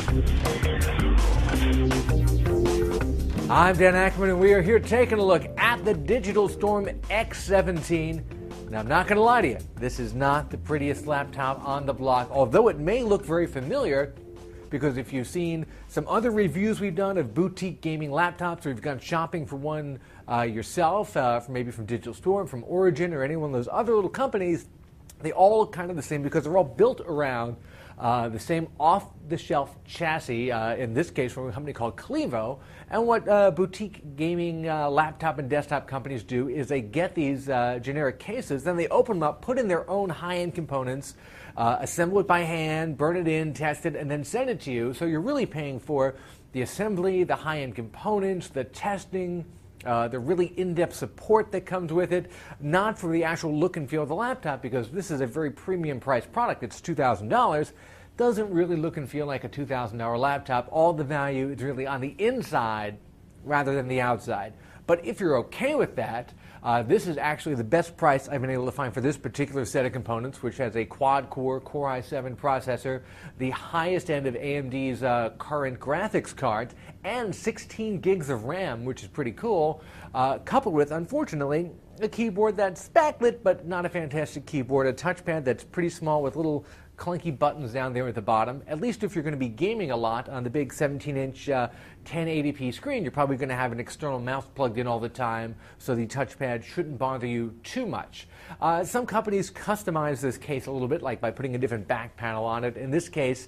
I'm Dan Ackerman, and we are here taking a look at the Digital Storm X17. Now, I'm not going to lie to you, this is not the prettiest laptop on the block, although it may look very familiar, because if you've seen some other reviews we've done of boutique gaming laptops, or you've gone shopping for one yourself, maybe from Digital Storm, from Origin, or any one of those other little companies, they all look kind of the same because they're all built around the same off-the-shelf chassis, in this case from a company called Clevo. And what boutique gaming laptop and desktop companies do is they get these generic cases, then they open them up, put in their own high-end components, assemble it by hand, burn it in, test it, and then send it to you. So you're really paying for the assembly, the high-end components, the testing, the really in-depth support that comes with it, not for the actual look and feel of the laptop, because this is a very premium priced product. It's $2,000. Doesn't really look and feel like a $2,000 laptop. All the value is really on the inside rather than the outside. But if you're okay with that, this is actually the best price I've been able to find for this particular set of components, which has a quad-core Core i7 processor, the highest end of AMD's current graphics cards, and 16 gigs of RAM, which is pretty cool, coupled with, unfortunately, a keyboard that's backlit, but not a fantastic keyboard, a touchpad that's pretty small with little clunky buttons down there at the bottom. At least if you're going to be gaming a lot on the big 17-inch 1080p screen, you're probably going to have an external mouse plugged in all the time, so the touchpad shouldn't bother you too much. Some companies customize this case a little bit, like by putting a different back panel on it. In this case,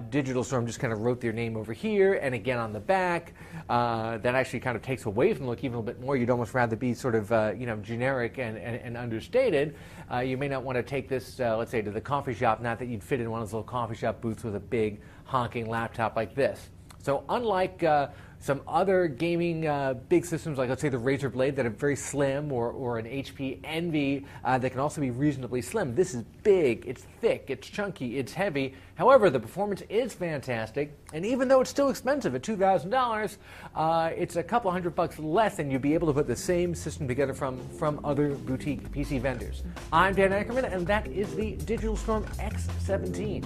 Digital Storm just kind of wrote their name over here and again on the back. That actually kind of takes away from the look even a little bit more. You'd almost rather be sort of generic and understated. You may not want to take this, let's say, to the coffee shop, not that you'd fit in one of those little coffee shop booths with a big honking laptop like this. So unlike some other gaming big systems, like let's say the Razer Blade that are very slim, or an HP Envy that can also be reasonably slim, this is big, it's thick, it's chunky, it's heavy. However, the performance is fantastic, and even though it's still expensive at $2,000, it's a couple $100 less than you'd be able to put the same system together from other boutique PC vendors. I'm Dan Ackerman, and that is the Digital Storm X17.